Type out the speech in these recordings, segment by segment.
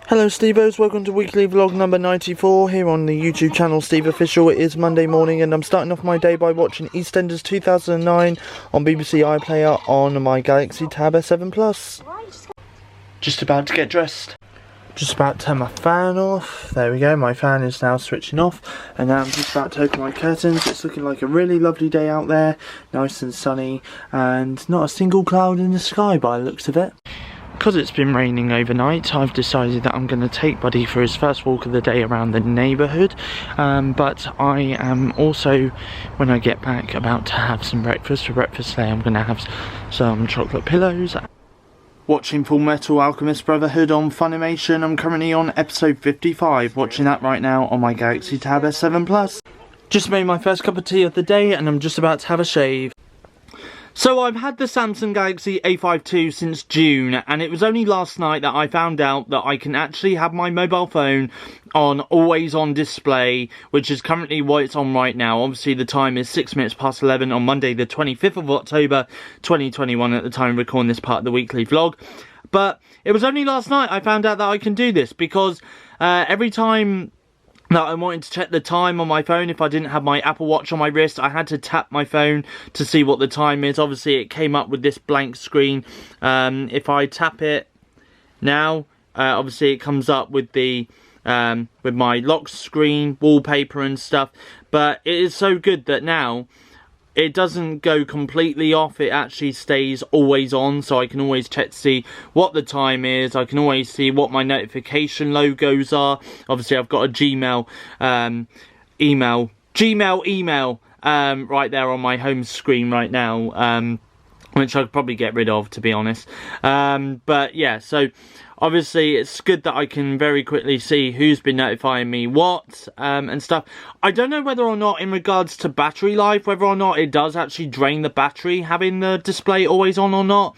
Hello Stevos, welcome to weekly vlog number 94 here on the YouTube channel SteveOfficial. It is Monday morning and I'm starting off my day by watching EastEnders 2009 on BBC iPlayer on my Galaxy Tab S7 Plus. Just about to get dressed. Just about to turn my fan off. There we go, my fan is now switching off. And now I'm just about to open my curtains. It's looking like a really lovely day out there. Nice and sunny and not a single cloud in the sky by the looks of it. Because it's been raining overnight, I've decided that I'm going to take Buddy for his first walk of the day around the neighbourhood. But I am also, when I get back, about to have some breakfast. For breakfast today I'm going to have some chocolate pillows. Watching Full Metal Alchemist Brotherhood on Funimation. I'm currently on episode 55, watching that right now on my Galaxy Tab S7 Plus. Just made my first cup of tea of the day and I'm just about to have a shave. So I've had the Samsung Galaxy A5 II since June, and it was only last night that I found out that I can actually have my mobile phone on always on display, which is currently what it's on right now. Obviously the time is 6 minutes past 11 on Monday the 25th of October 2021 at the time of recording this part of the weekly vlog. But it was only last night I found out that I can do this, because every time that I wanted to check the time on my phone, if I didn't have my Apple Watch on my wrist, I had to tap my phone to see what the time is. Obviously it came up with this blank screen. If I tap it now, obviously it comes up with the with my lock screen, wallpaper and stuff. But it is so good that now it doesn't go completely off, it actually stays always on, so I can always check to see what the time is. I can always see what my notification logos are. Obviously I've got a Gmail email right there on my home screen right now, which I'd probably get rid of, to be honest. But yeah, so obviously it's good that I can very quickly see who's been notifying me what and stuff. I don't know whether or not, in regards to battery life, whether or not it does actually drain the battery having the display always on or not.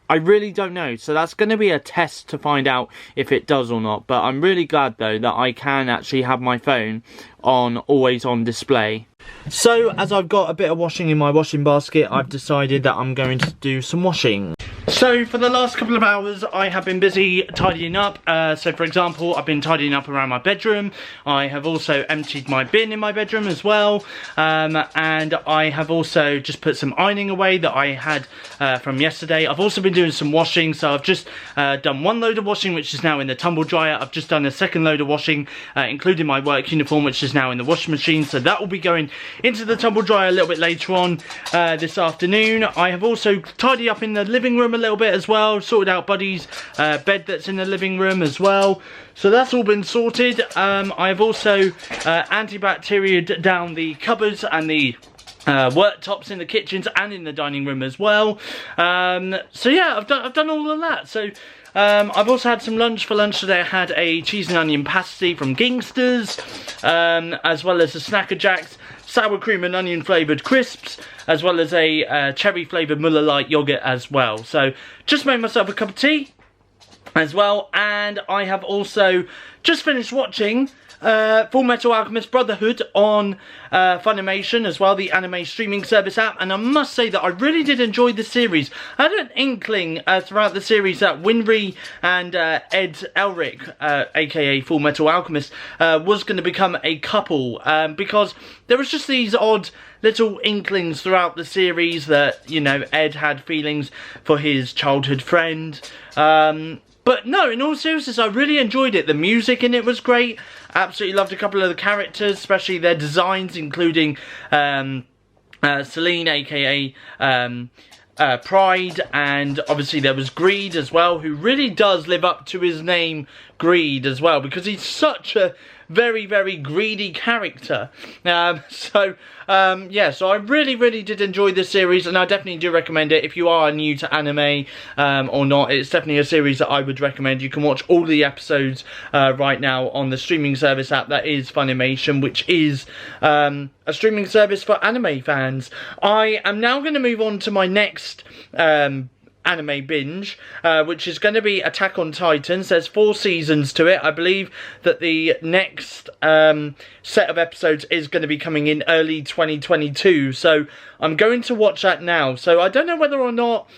I really don't know, so that's going to be a test to find out if it does or not. But I'm really glad though that I can actually have my phone on always on display. So as I've got a bit of washing in my washing basket, I've decided that I'm going to do some washing. So for the last couple of hours I have been busy tidying up. So for example, I've been tidying up around my bedroom. I have also emptied my bin in my bedroom as well. And I have also just put some ironing away that I had from yesterday. I've also been doing some washing. So I've just done one load of washing, which is now in the tumble dryer. I've just done a second load of washing, including my work uniform, which is now in the washing machine. So that will be going into the tumble dryer a little bit later on this afternoon. I have also tidied up in the living room a little bit as well, sorted out Buddy's bed that's in the living room as well, so that's all been sorted. I've also antibacteria'd down the cupboards and the worktops in the kitchens and in the dining room as well. So yeah, I've done all of that. So I've also had some lunch for lunch today. I had a cheese and onion pasty from Gingsters, as well as a Snacker Jacks sour cream and onion flavoured crisps, as well as a cherry flavoured Muller Light yoghurt as well. So just made myself a cup of tea as well, and I have also just finished watching Full Metal Alchemist Brotherhood on Funimation as well, the anime streaming service app, and I must say that I really did enjoy the series. I had an inkling throughout the series that Winry and Ed Elric, aka Full Metal Alchemist, was going to become a couple, because there was just these odd little inklings throughout the series that, you know, Ed had feelings for his childhood friend. But no, in all seriousness, I really enjoyed it. The music in it was great. Absolutely loved a couple of the characters, especially their designs, including Celine, aka Pride, and obviously there was Greed as well, who really does live up to his name, Greed, as well, because he's such a very, very greedy character. Yeah, so I really did enjoy this series, and I definitely do recommend it if you are new to anime or not. It's definitely a series that I would recommend. You can watch all the episodes right now on the streaming service app that is Funimation, which is a streaming service for anime fans. I am now going to move on to my next anime binge, which is going to be Attack on Titans. There's 4 seasons to it. I believe that the next set of episodes is going to be coming in early 2022, so I'm going to watch that now. So I don't know whether or not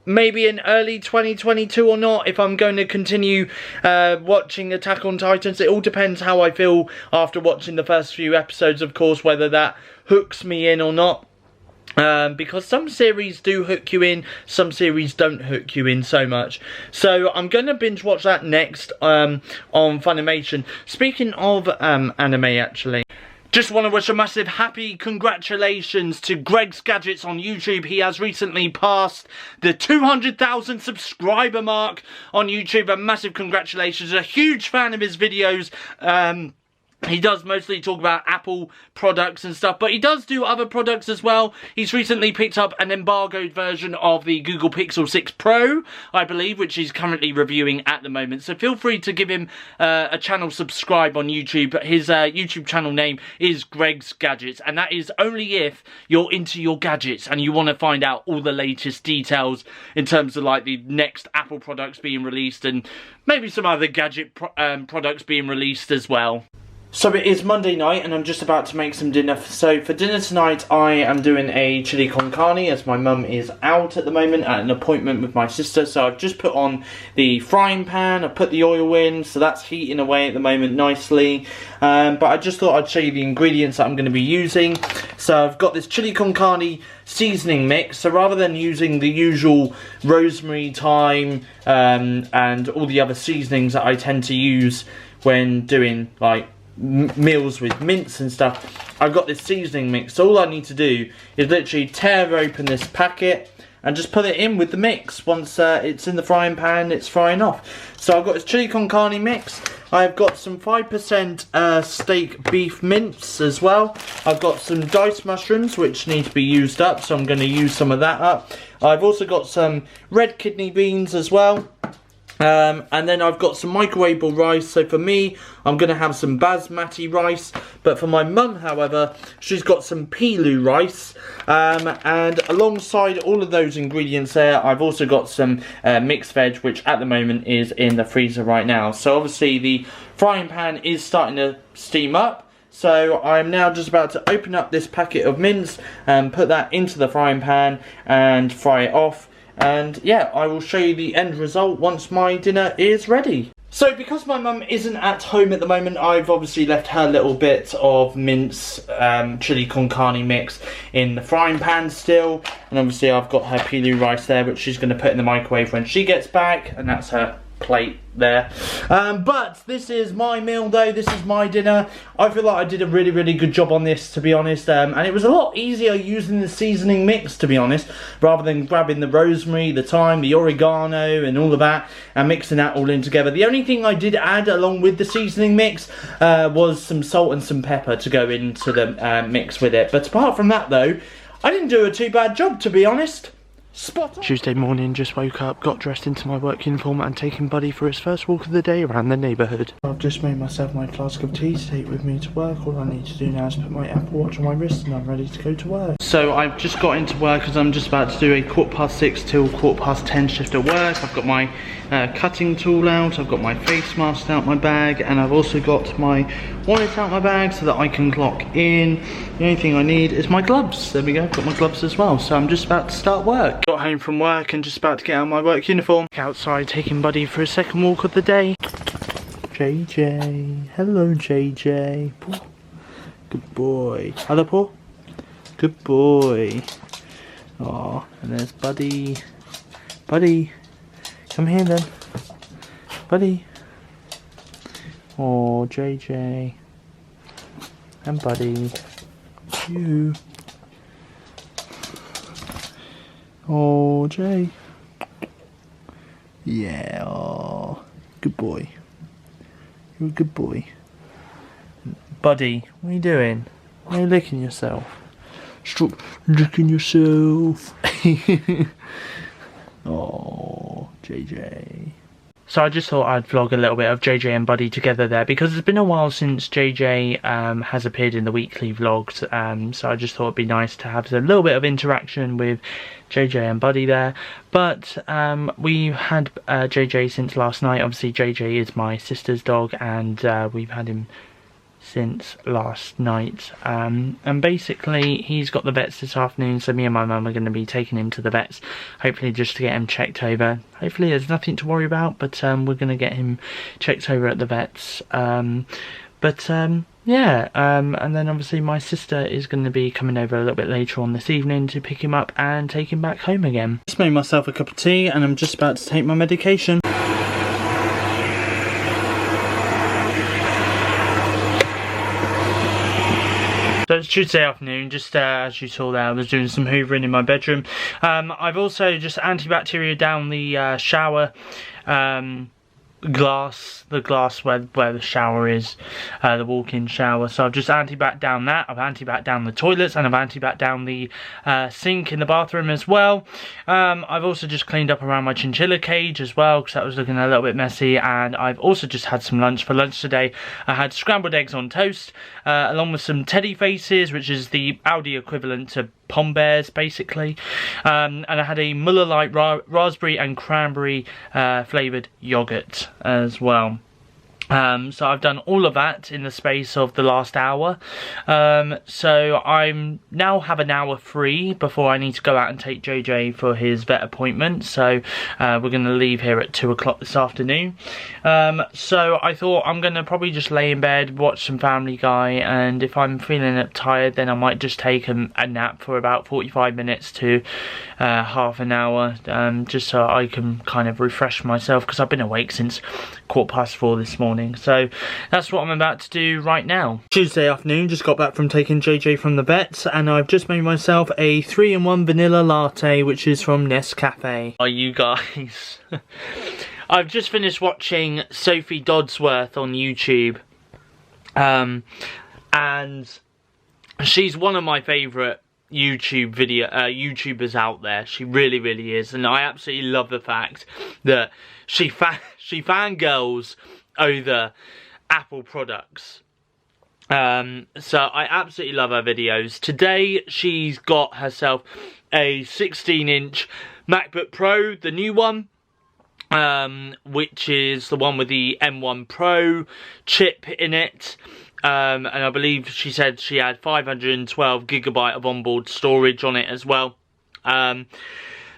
maybe in early 2022 or not, if I'm going to continue watching Attack on Titans. It all depends how I feel after watching the first few episodes, of course, whether that hooks me in or not. Because some series do hook you in, some series don't hook you in so much. So I'm going to binge watch that next on Funimation. Speaking of anime, actually, just want to wish a massive happy congratulations to Greg's Gadgets on YouTube. He has recently passed the 200,000 subscriber mark on YouTube. A massive congratulations. A huge fan of his videos. He does mostly talk about Apple products and stuff, but he does do other products as well. He's recently picked up an embargoed version of the Google Pixel 6 Pro, I believe, which he's currently reviewing at the moment. So feel free to give him a channel subscribe on YouTube. His YouTube channel name is Greg's Gadgets, and that is only if you're into your gadgets and you want to find out all the latest details in terms of like the next Apple products being released and maybe some other gadget products being released as well. So it is Monday night and I'm just about to make some dinner. So for dinner tonight I am doing a chili con carne, as my mum is out at the moment at an appointment with my sister. So I've just put on the frying pan, I've put the oil in, so that's heating away at the moment nicely. But I just thought I'd show you the ingredients that I'm going to be using. So I've got this chili con carne seasoning mix. So rather than using the usual rosemary, thyme and all the other seasonings that I tend to use when doing like meals with mince and stuff, I've got this seasoning mix. So all I need to do is literally tear open this packet and just put it in with the mix. Once it's in the frying pan, it's frying off. So I've got this chili con carne mix. I've got some 5% steak beef mince as well. I've got some diced mushrooms which need to be used up, so I'm going to use some of that up. I've also got some red kidney beans as well. And then I've got some microwavable rice. So for me, I'm going to have some basmati rice. But for my mum, however, she's got some pilu rice. And alongside all of those ingredients there, I've also got some mixed veg, which at the moment is in the freezer right now. So obviously the frying pan is starting to steam up. So I'm now just about to open up this packet of mince and put that into the frying pan and fry it off. And yeah, I will show you the end result once my dinner is ready. So because my mum isn't at home at the moment, I've obviously left her little bit of mince chili con carne mix in the frying pan still. And obviously I've got her pilu rice there, which she's going to put in the microwave when she gets back. And that's her plate there. But this is my meal though, this is my dinner. I feel like I did a really good job on this, to be honest, and it was a lot easier using the seasoning mix, to be honest, rather than grabbing the rosemary, the thyme, the oregano and all of that and mixing that all in together. The only thing I did add along with the seasoning mix was some salt and some pepper to go into the mix with it. But apart from that though, I didn't do a too bad job, to be honest. Spot on. Tuesday morning, just woke up, got dressed into my work uniform and taken Buddy for his first walk of the day around the neighbourhood. I've just made myself my flask of tea to take with me to work. All I need to do now is put my Apple Watch on my wrist and I'm ready to go to work. So I've just got into work as I'm just about to do a 6:15 till 10:15 shift at work. I've got my cutting tool out, I've got my face mask out my bag, and I've also got my wallet out my bag so that I can clock in. The only thing I need is my gloves. There we go, I've got my gloves as well. So I'm just about to start work. Got home from work and just about to get out of my work uniform. Outside taking Buddy for his second walk of the day. JJ, hello JJ. Paul. Good boy. Hello Paul. Good boy. Oh, and there's Buddy. Buddy, come here then. Buddy. Oh, JJ. And Buddy. You. Oh, Jay. Yeah, oh, good boy. You're a good boy. Buddy, what are you doing? Why are you licking yourself? Stop licking yourself. Oh, JJ. So I just thought I'd vlog a little bit of JJ and Buddy together there, because it's been a while since JJ has appeared in the weekly vlogs, so I just thought it'd be nice to have a little bit of interaction with JJ and Buddy there. But we've had JJ since last night. Obviously JJ is my sister's dog, and we've had him since last night, and basically he's got the vets this afternoon, so me and my mum are going to be taking him to the vets, hopefully just to get him checked over. Hopefully there's nothing to worry about, but we're going to get him checked over at the vets. Yeah, and then obviously my sister is going to be coming over a little bit later on this evening to pick him up and take him back home again. Just made myself a cup of tea and I'm just about to take my medication. So it's Tuesday afternoon, just as you saw there, I was doing some hoovering in my bedroom. I've also just antibacterial down the shower glass, the glass where the shower is, the walk-in shower. So I've just antibac down that, I've antibac down the toilets, and I've antibac down the sink in the bathroom as well. I've also just cleaned up around my chinchilla cage as well, because that was looking a little bit messy. And I've also just had some lunch for lunch today. I had scrambled eggs on toast, along with some teddy faces, which is the Aldi equivalent to Pom Bears basically, and I had a Muller Lite raspberry and cranberry flavoured yoghurt as well. So I've done all of that in the space of the last hour. So I'm now have an hour free before I need to go out and take JJ for his vet appointment. So we're going to leave here at 2 o'clock this afternoon. So I thought I'm going to probably just lay in bed, watch some Family Guy, and if I'm feeling tired then I might just take a nap for about 45 minutes to half an hour, just so I can kind of refresh myself, because I've been awake since 4:15 this morning. So that's what I'm about to do right now. Tuesday afternoon, just got back from taking JJ from the vets, and I've just made myself a 3-in-1 vanilla latte, which is from Nescafe. Are you guys? I've just finished watching Sophie Dodsworth on YouTube, and she's one of my favourite YouTubers out there. She really is, and I absolutely love the fact that she fangirls over Apple products. So I absolutely love her videos. Today she's got herself a 16-inch MacBook Pro, the new one, which is the one with the M1 Pro chip in it. And I believe she said she had 512GB of onboard storage on it as well.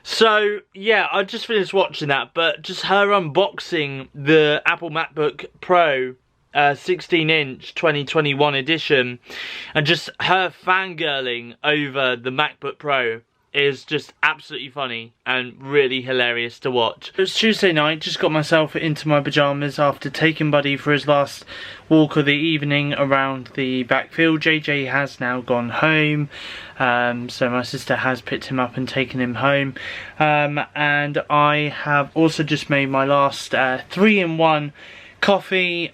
So yeah, I just finished watching that, but just her unboxing the Apple MacBook Pro 16-inch 2021 edition, and just her fangirling over the MacBook Pro is just absolutely funny and really hilarious to watch. It was Tuesday night, just got myself into my pyjamas after taking Buddy for his last walk of the evening around the backfield. JJ has now gone home, so my sister has picked him up and taken him home, and I have also just made my last 3-in-1 coffee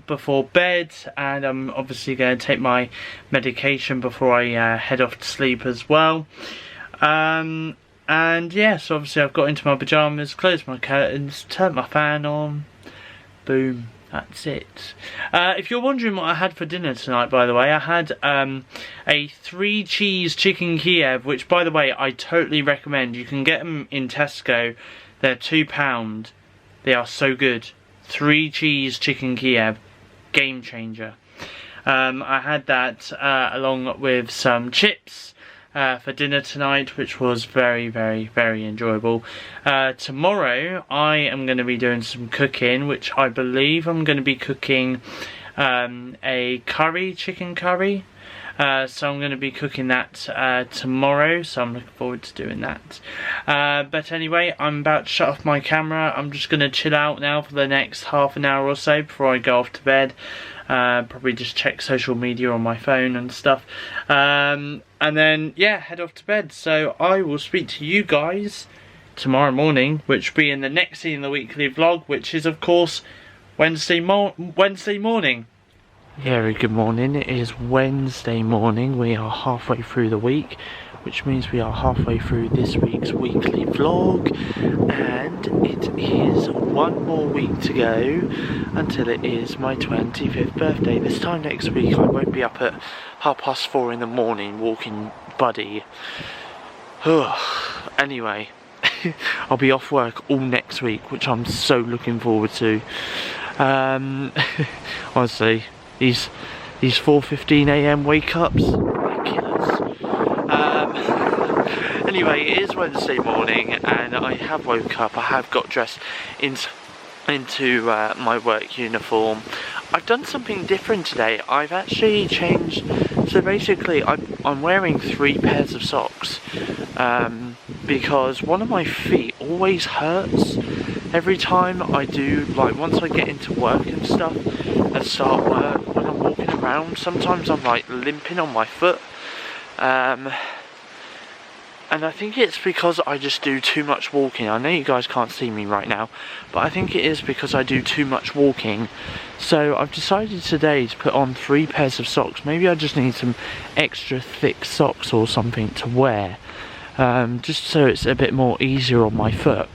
before bed, and I'm obviously going to take my medication before I head off to sleep as well. And yeah, so obviously I've got into my pyjamas, closed my curtains, turned my fan on, boom, that's it. If you're wondering what I had for dinner tonight, by the way, I had a 3-cheese chicken Kiev, which by the way I totally recommend. You can get them in Tesco, they're £2, they are so good. 3-cheese chicken Kiev, game changer. I had that along with some chips for dinner tonight, which was very enjoyable. Tomorrow I am going to be doing some cooking, which I believe I'm going to be cooking a chicken curry. So I'm going to be cooking that tomorrow, so I'm looking forward to doing that. But anyway, I'm about to shut off my camera. I'm just going to chill out now for the next half an hour or so before I go off to bed. Probably just check social media on my phone and stuff, and then yeah, head off to bed. So I will speak to you guys tomorrow morning, which will be in the next scene in the weekly vlog, which is of course Wednesday morning. Yeah, very good morning. It is Wednesday morning. We are halfway through the week, which means we are halfway through this week's weekly vlog, and it is one more week to go until it is my 25th birthday. This time next week I won't be up at 4:30 in the morning walking Buddy. Anyway, I'll be off work all next week, which I'm so looking forward to. Honestly, These 4:15 AM wake ups, they're killers. Anyway, it is Wednesday morning and I have woke up. I have got dressed into my work uniform. I've done something different today. I've actually changed. So basically I'm wearing 3 pairs of socks because one of my feet always hurts every time I do, like once I get into work and stuff and start work, when I'm walking around sometimes I'm like limping on my foot, and I think it's because I just do too much walking. I know you guys can't see me right now, but I think it is because I do too much walking. So I've decided today to put on 3 pairs of socks. Maybe I just need some extra thick socks or something to wear, just so it's a bit more easier on my foot.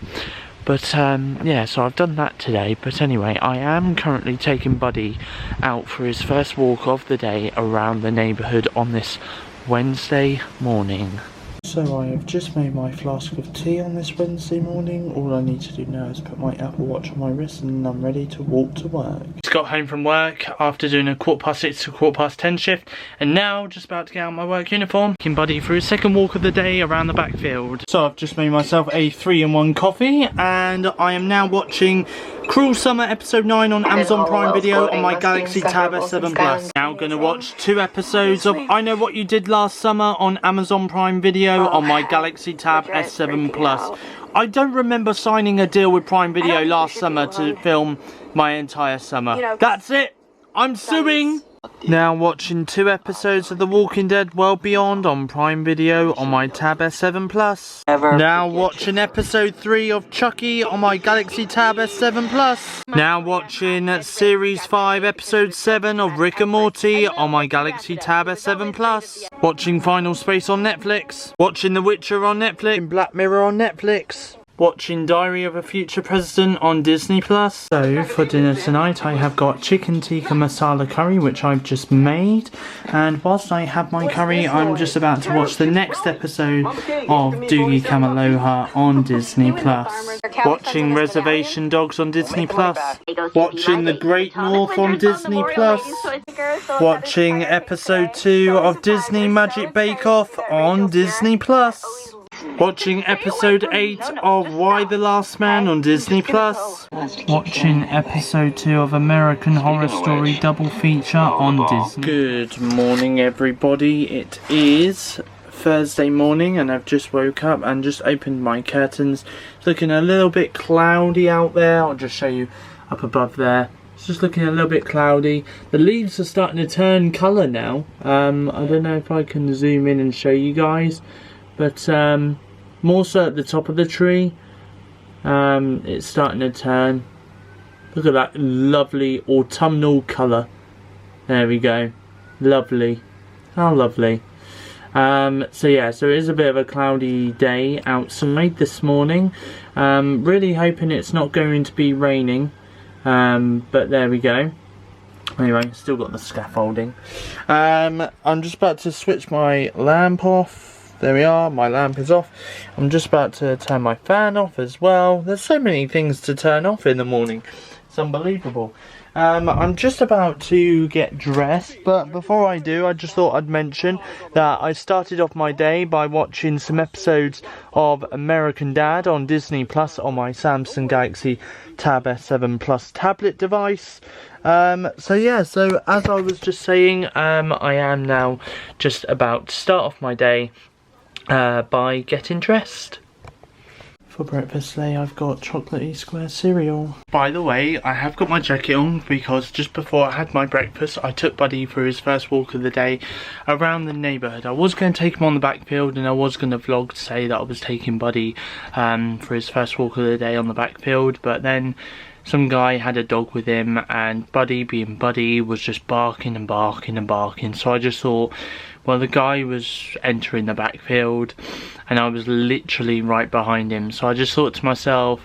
But yeah, so I've done that today. But anyway, I am currently taking Buddy out for his first walk of the day around the neighbourhood on this Wednesday morning. So I have just made my flask of tea on this Wednesday morning. All I need to do now is put my Apple Watch on my wrist and I'm ready to walk to work. Just got home from work after doing a 6:15 to 10:15 shift, and now just about to get out my work uniform, taking Buddy for his second walk of the day around the backfield. So I've just made myself a 3-in-1 coffee and I am now watching Cruel Summer episode 9 on Amazon Prime Video on my Galaxy Tab S7 Plus. Now gonna watch 2 episodes of I Know What You Did Last Summer on Amazon Prime Video on my Galaxy Tab S7 Plus. I don't remember signing a deal with Prime Video last summer to film my entire summer. That's it! I'm suing! Now watching 2 episodes of The Walking Dead World Beyond on Prime Video on my Tab S7 Plus. Now watching episode 3 of Chucky on my Galaxy Tab S7 Plus. Now watching series 5 episode 7 of Rick and Morty on my Galaxy Tab S7 Plus. Watching Final Space on Netflix. Watching The Witcher on Netflix. Black Mirror on Netflix. Watching Diary of a Future President on Disney Plus. So for dinner tonight I have got chicken tikka masala curry, which I've just made, and whilst I have my curry I'm just about to watch the next episode of Doogie Kamaloha on Disney Plus. Watching Reservation Dogs on Disney Plus. Watching The Great North on Disney Plus. Watching episode 2 of Disney Magic Bake Off on Disney Plus. Watching episode 8 of Y the Last Man on Disney Plus. Watching episode 2 of American Horror Story double feature on Disney. Good morning everybody, it is Thursday morning and I've just woke up and just opened my curtains. It's looking a little bit cloudy out there. I'll just show you up above there. It's just looking a little bit cloudy. The leaves are starting to turn colour now. I don't know if I can zoom in and show you guys, but more so at the top of the tree, it's starting to turn. Look at that lovely autumnal colour. There we go. Lovely. How lovely. So yeah, so it is a bit of a cloudy day outside this morning. Really hoping it's not going to be raining, but there we go. Anyway, still got the scaffolding. I'm just about to switch my lamp off. There we are, my lamp is off. I'm just about to turn my fan off as well. There's so many things to turn off in the morning. It's unbelievable. I'm just about to get dressed, but before I do, I just thought I'd mention that I started off my day by watching some episodes of American Dad on Disney Plus on my Samsung Galaxy Tab S7 Plus tablet device. So yeah, so as I was just saying, I am now just about to start off my day by getting dressed. For breakfast today I've got chocolatey square cereal. By the way, I have got my jacket on because just before I had my breakfast I took Buddy for his first walk of the day around the neighbourhood. I was going to take him on the backfield and I was going to vlog to say that I was taking Buddy for his first walk of the day on the backfield, but then some guy had a dog with him and Buddy, being Buddy, was just barking and barking and barking. So I just thought, well, the guy was entering the backfield and I was literally right behind him. So I just thought to myself,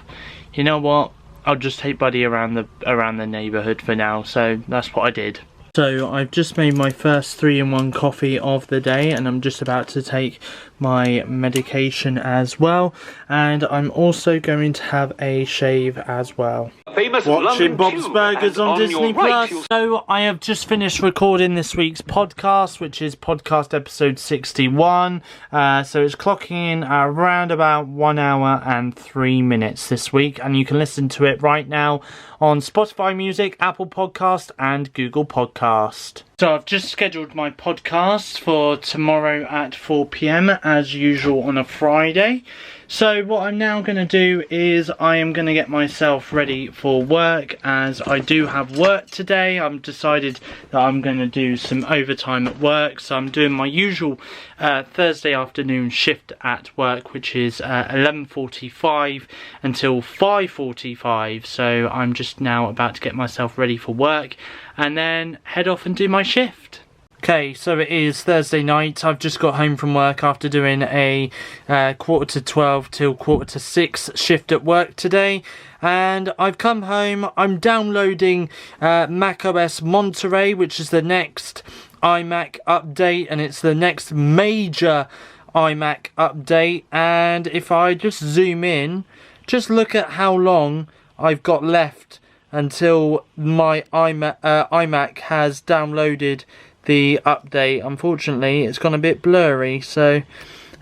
you know what, I'll just take Buddy around the neighbourhood for now. So that's what I did. So I've just made my first 3-in-1 coffee of the day and I'm just about to take my medication as well, and I'm also going to have a shave as well. Watching Bob's Burgers on Disney Plus. So I have just finished recording this week's podcast, which is podcast episode 61. So it's clocking in around about 1 hour and 3 minutes this week, and you can listen to it right now on Spotify Music, Apple Podcast and Google Podcast. So I've just scheduled my podcast for tomorrow at 4 PM as usual on a Friday. So what I'm now going to do is I am going to get myself ready for work, as I do have work today. I've decided that I'm going to do some overtime at work, so I'm doing my usual Thursday afternoon shift at work, which is 11:45 until 5:45. So I'm just now about to get myself ready for work and then head off and do my shift. Okay, so it is Thursday night. I've just got home from work after doing a 11:45 till 6:15 shift at work today. And I've come home. I'm downloading macOS Monterey, which is the next iMac update. And it's the next major iMac update. And if I just zoom in, just look at how long I've got left until my iMac has downloaded the update. Unfortunately, it's gone a bit blurry, so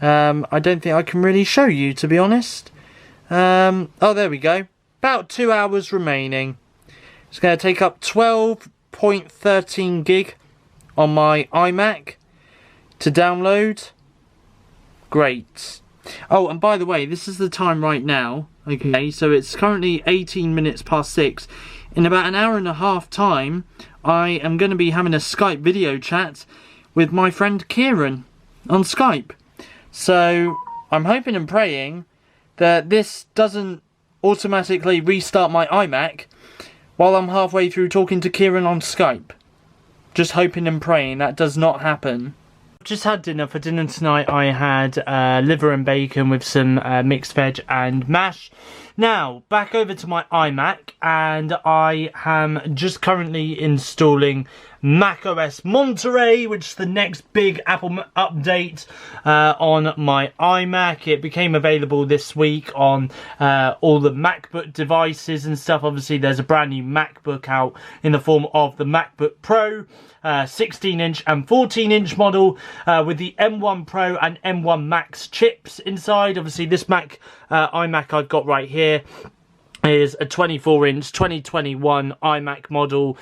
I don't think I can really show you, to be honest. Oh, there we go. About 2 hours remaining. It's going to take up 12.13 gig on my iMac to download. Great. Oh, and by the way, this is the time right now. Okay, so it's currently 18 minutes past 6. In about an hour and a half time, I am going to be having a Skype video chat with my friend Kieran on Skype. So I'm hoping and praying that this doesn't automatically restart my iMac while I'm halfway through talking to Kieran on Skype. Just hoping and praying that does not happen. Just had dinner. For dinner tonight I had liver and bacon with some mixed veg and mash. Now, back over to my iMac, and I am just currently installing macOS Monterey, which is the next big Apple update on my iMac. It became available this week on all the MacBook devices and stuff. Obviously, there's a brand new MacBook out in the form of the MacBook Pro, 16-inch and 14-inch model with the M1 Pro and M1 Max chips inside. Obviously, this iMac I've got right here is a 24-inch 2021 iMac model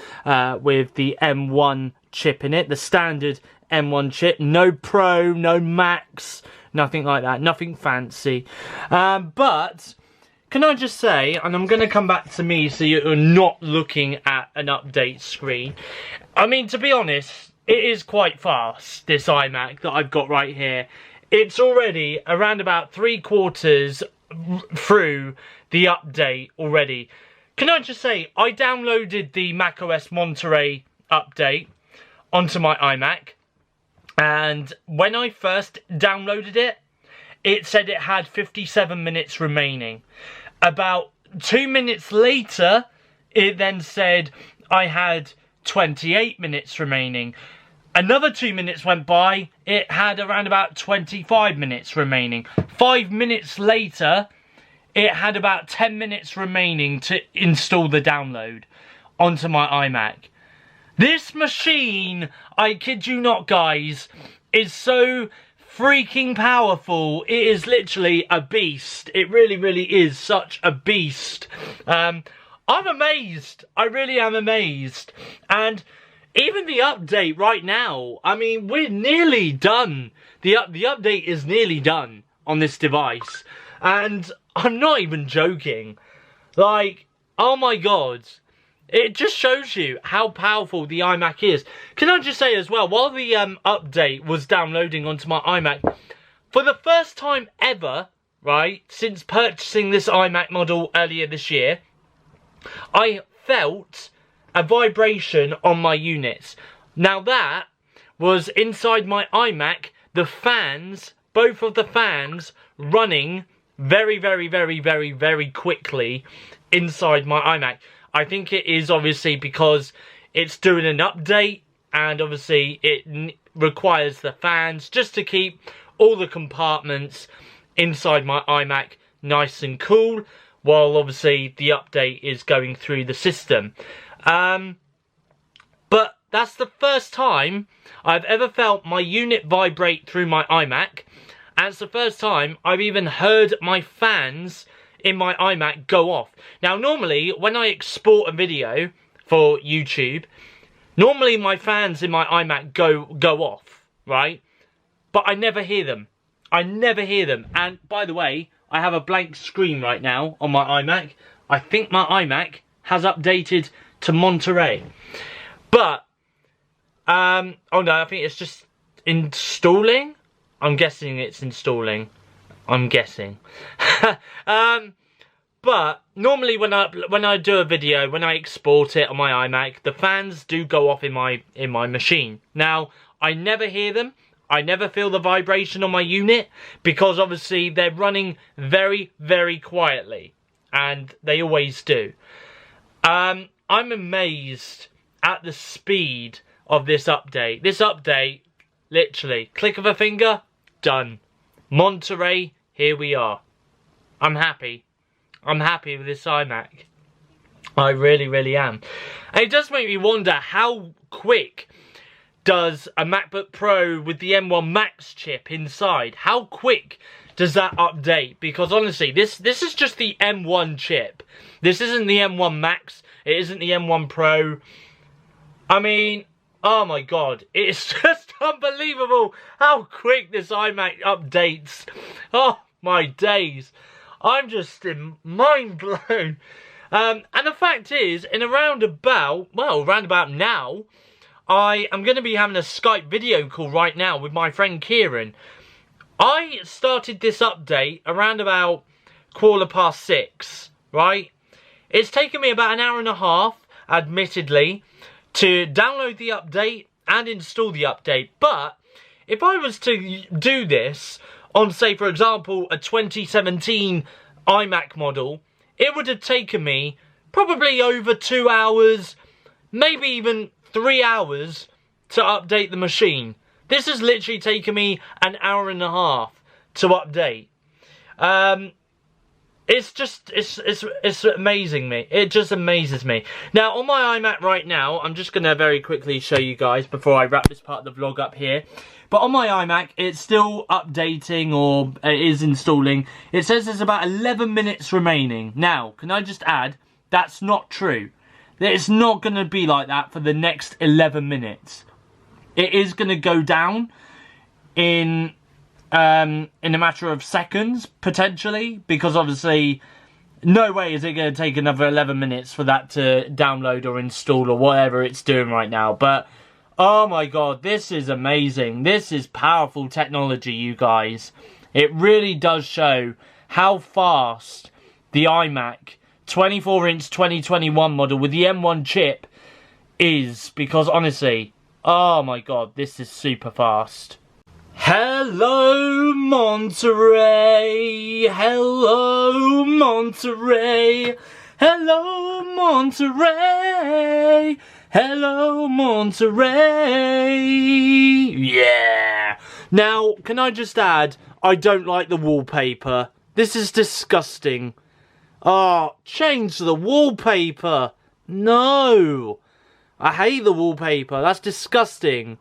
with the M1 chip in it, the standard M1 chip. No Pro, no Max, nothing like that, nothing fancy. But can I just say, and I'm going to come back to me so you're not looking at an update screen. I mean, to be honest, it is quite fast, this iMac that I've got right here. It's already around about 3/4 through the update already. Can I just say, I downloaded the macOS Monterey update onto my iMac, and when I first downloaded it, it said it had 57 minutes remaining. About 2 minutes later, it then said I had 28 minutes remaining. Another 2 minutes went by, it had around about 25 minutes remaining. 5 minutes later, it had about 10 minutes remaining to install the download onto my iMac. This machine, I kid you not guys, is so freaking powerful. It is literally a beast. It really, really is such a beast. I'm amazed. I really am amazed. And even the update right now, I mean, we're nearly done. The update is nearly done on this device. And I'm not even joking. Like, oh my god. It just shows you how powerful the iMac is. Can I just say as well, while the update was downloading onto my iMac, for the first time ever, right, since purchasing this iMac model earlier this year, I felt a vibration on my units. Now that was inside my iMac, the fans, both of the fans, running very, very, very, very, very quickly inside my iMac. I think it is obviously because it's doing an update, and obviously it requires the fans just to keep all the compartments inside my iMac nice and cool, while obviously the update is going through the system. But that's the first time I've ever felt my unit vibrate through my iMac, and it's the first time I've even heard my fans in my iMac go off. Now normally when I export a video for YouTube, normally my fans in my iMac go off, right? But I never hear them. I never hear them. And by the way, I have a blank screen right now on my iMac. I think my iMac has updated to Monterey. But, oh no, I think it's just installing. I'm guessing it's installing. I'm guessing. But normally when I do a video, when I export it on my iMac, the fans do go off in my machine. Now, I never hear them. I never feel the vibration on my unit, because obviously they're running very, very quietly, and they always do. I'm amazed at the speed of this update. This update, literally, click of a finger, done. Monterey, here we are. I'm happy. I'm happy with this iMac. I really, really am. And it does make me wonder, how quick does a MacBook Pro with the M1 Max chip inside, how quick does that update? Because honestly, this is just the M1 chip. This isn't the M1 Max. It isn't the M1 Pro. I mean, oh my god, it's just unbelievable how quick this iMac updates. Oh my days, I'm just mind blown. And the fact is, in around about now, I am going to be having a Skype video call right now with my friend Kieran. I started this update around about 6:15, right? It's taken me about an hour and a half, admittedly, to download the update and install the update. But if I was to do this on, say, for example, a 2017 iMac model, it would have taken me probably over 2 hours, maybe even 3 hours to update the machine. This has literally taken me an hour and a half to update. It's amazing me. It just amazes me. Now on my iMac right now, I'm just gonna very quickly show you guys before I wrap this part of the vlog up here. But on my iMac, it's still updating, or it is installing. It says there's about 11 minutes remaining. Now, can I just add, that's not true. It's not going to be like that for the next 11 minutes. It is going to go down in a matter of seconds, potentially, because obviously no way is it going to take another 11 minutes for that to download or install or whatever it's doing right now. But oh my god, this is amazing. This is powerful technology, you guys. It really does show how fast the iMac 24-inch 2021 model with the M1 chip is, because honestly, oh my god, this is super fast. Hello Monterey, hello Monterey, hello Monterey, hello Monterey, yeah. Now, can I just add, I don't like the wallpaper. This is disgusting. Oh, change the wallpaper. No. I hate the wallpaper. That's disgusting.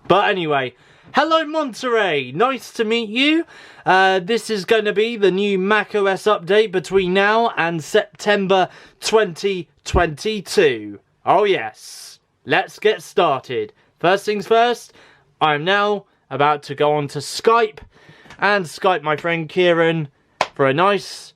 But anyway, hello Monterey. Nice to meet you. This is going to be the new macOS update between now and September 2022. Oh yes. Let's get started. First things first, I'm now about to go on to Skype and Skype my friend Kieran for a nice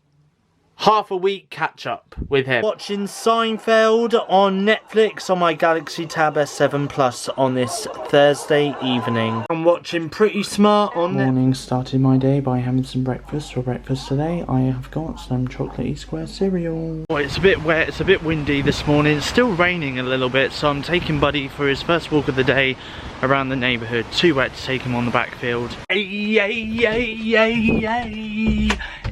half a week catch up with him. Watching Seinfeld on Netflix on my Galaxy Tab S7 Plus on this Thursday evening. I'm watching Pretty Smart on morning. Started my day by having some breakfast. For breakfast today I have got some chocolatey square cereal. Oh, it's a bit wet, it's a bit windy this morning. It's still raining a little bit, so I'm taking Buddy for his first walk of the day around the neighbourhood. Too wet to take him on the backfield.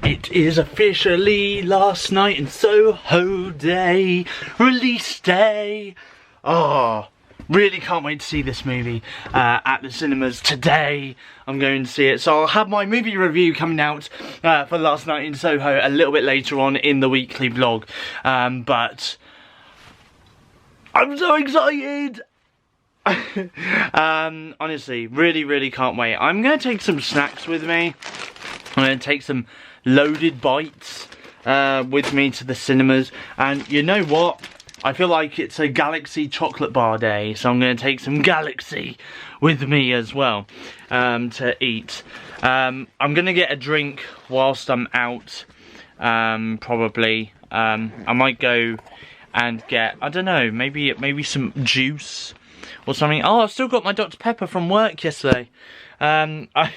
It is officially last night in Soho Day, release day. Oh, really can't wait to see this movie at the cinemas today. I'm going to see it, so I'll have my movie review coming out for Last Night in Soho a little bit later on in the weekly vlog. But I'm so excited. Honestly, really can't wait. I'm going to take some snacks with me. I'm going to take some loaded bites with me to the cinemas, and you know what? I feel like it's a Galaxy chocolate bar day, so I'm going to take some Galaxy with me as well to eat. I'm going to get a drink whilst I'm out, probably. I might go and get, I don't know, maybe some juice or something. Oh, I've still got my Dr. Pepper from work yesterday. I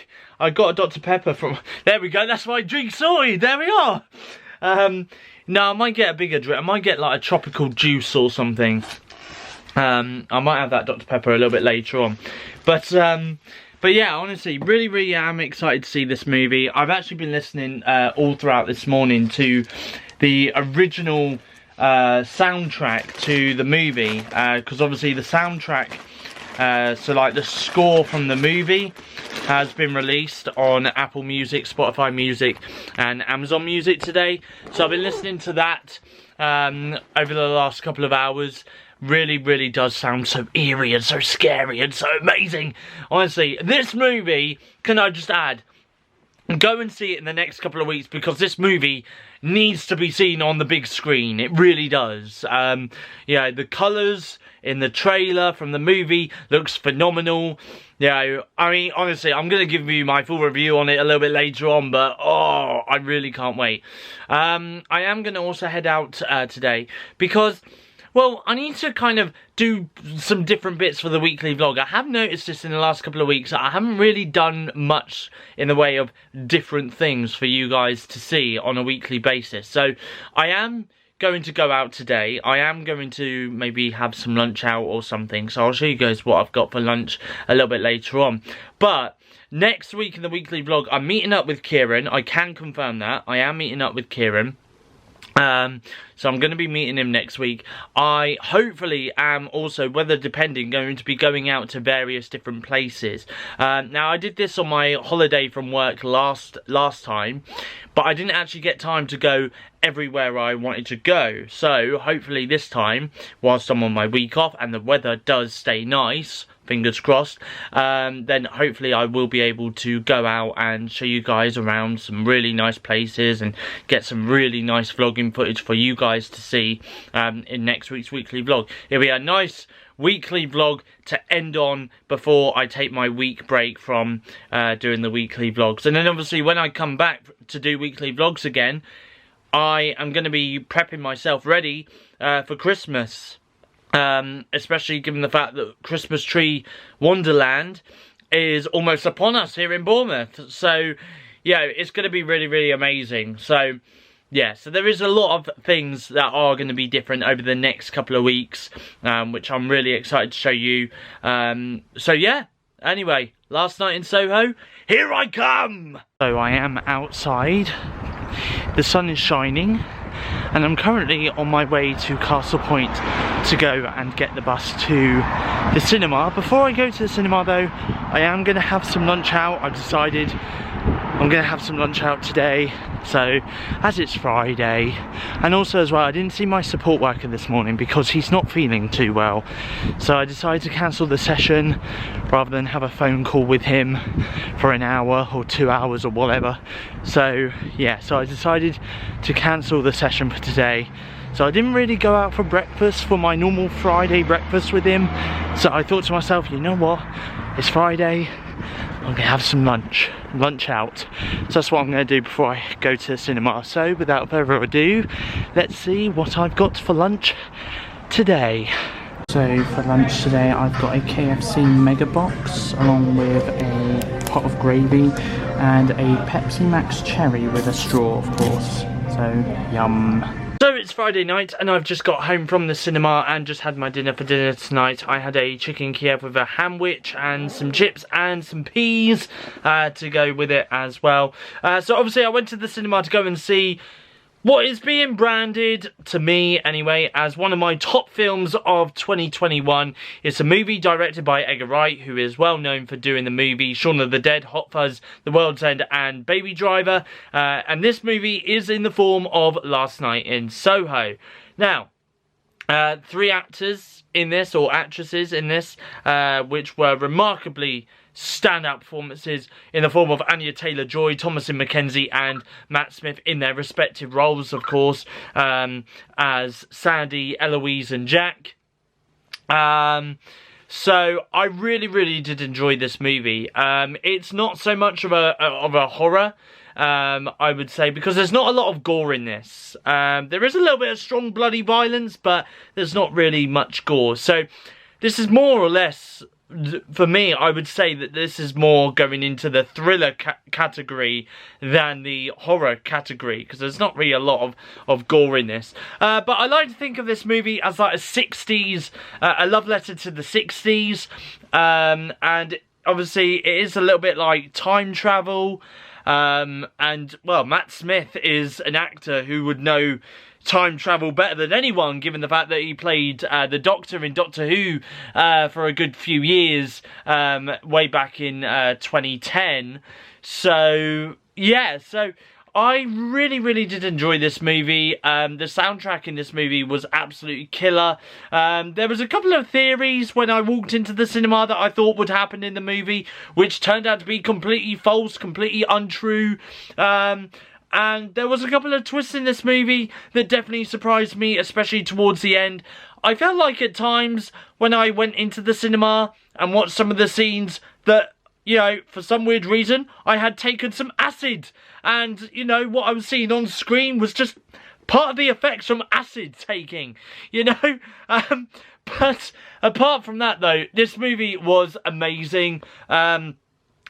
got a Dr. Pepper from, there we go, that's my drink sorted, there we are. No, I might get a bigger drink. I might get like a tropical juice or something. I might have that Dr. Pepper a little bit later on. But yeah, honestly, really am excited to see this movie. I've actually been listening all throughout this morning to the original soundtrack to the movie. Because obviously the soundtrack, so like the score from the movie has been released on Apple Music, Spotify Music and Amazon Music today. So I've been listening to that over the last couple of hours. Really does sound so eerie and so scary and so amazing. Honestly, this movie, can I just add, go and see it in the next couple of weeks, because this movie needs to be seen on the big screen. It really does. Yeah, the colours in the trailer from the movie looks phenomenal. Yeah, I mean, honestly, I'm going to give you my full review on it a little bit later on, but oh, I really can't wait. I am going to also head out today because, well, I need to kind of do some different bits for the weekly vlog. I have noticed this in the last couple of weeks. I haven't really done much in the way of different things for you guys to see on a weekly basis. So I am going to go out today. I am going to maybe have some lunch out or something. So I'll show you guys what I've got for lunch a little bit later on. But next week in the weekly vlog, I'm meeting up with Kieran. I can confirm that. I am meeting up with Kieran. So I'm going to be meeting him next week. I hopefully am also, weather depending, going to be going out to various different places. Now I did this on my holiday from work last time, but I didn't actually get time to go everywhere I wanted to go. So hopefully this time, whilst I'm on my week off and the weather does stay nice, fingers crossed, then hopefully I will be able to go out and show you guys around some really nice places and get some really nice vlogging footage for you guys to see in next week's weekly vlog. It'll be a nice weekly vlog to end on before I take my week break from doing the weekly vlogs. And then obviously when I come back to do weekly vlogs again, I am going to be prepping myself ready for Christmas. Especially given the fact that Christmas Tree Wonderland is almost upon us here in Bournemouth. So, yeah, it's going to be really amazing. So, yeah, so there is a lot of things that are going to be different over the next couple of weeks, which I'm really excited to show you. So, yeah, anyway, Last Night in Soho, here I come! So, I am outside. The sun is shining. And I'm currently on my way to Castle Point to go and get the bus to the cinema. Before I go to the cinema though, I am going to have some lunch out. I've decided I'm going to have some lunch out today. So, as it's Friday, and also as well, I didn't see my support worker this morning because he's not feeling too well. So I decided to cancel the session rather than have a phone call with him for an hour or 2 hours or whatever. So yeah, so I decided to cancel the session for today. So I didn't really go out for breakfast for my normal Friday breakfast with him. So I thought to myself, you know what, it's Friday, I'm going to have some lunch out. So that's what I'm going to do before I go to the cinema. So without further ado, let's see what I've got for lunch today. So for lunch today I've got a KFC mega box along with a pot of gravy and a Pepsi Max cherry with a straw, of course. So yum. So it's Friday night and I've just got home from the cinema and just had my dinner for dinner tonight. I had a chicken Kiev with a sandwich and some chips and some peas to go with it as well. So obviously I went to the cinema to go and see what is being branded, to me anyway, as one of my top films of 2021. It's a movie directed by Edgar Wright, who is well known for doing the movie Shaun of the Dead, Hot Fuzz, The World's End and Baby Driver. And this movie is in the form of Last Night in Soho. Now, 3 actors in this, or actresses in this, which were remarkably standout performances in the form of Anya Taylor-Joy, Thomasin McKenzie and Matt Smith in their respective roles, of course, as Sandy, Eloise and Jack. So I really did enjoy this movie. It's not so much of a horror, I would say, because there's not a lot of gore in this. There is a little bit of strong bloody violence, but there's not really much gore. So this is more or less, for me, I would say that this is more going into the thriller category than the horror category, because there's not really a lot of gore in this. But I like to think of this movie as like a 60s, a love letter to the 60s, and obviously it is a little bit like time travel, and, well, Matt Smith is an actor who would know time travel better than anyone, given the fact that he played the Doctor in Doctor Who for a good few years, way back in 2010. So yeah, so I really did enjoy this movie. The soundtrack in this movie was absolutely killer. There was a couple of theories when I walked into the cinema that I thought would happen in the movie, which turned out to be completely false, completely untrue. And there was a couple of twists in this movie that definitely surprised me, especially towards the end. I felt like at times when I went into the cinema and watched some of the scenes that, you know, for some weird reason, I had taken some acid. And, you know, what I was seeing on screen was just part of the effects from acid taking, you know. But apart from that, though, this movie was amazing.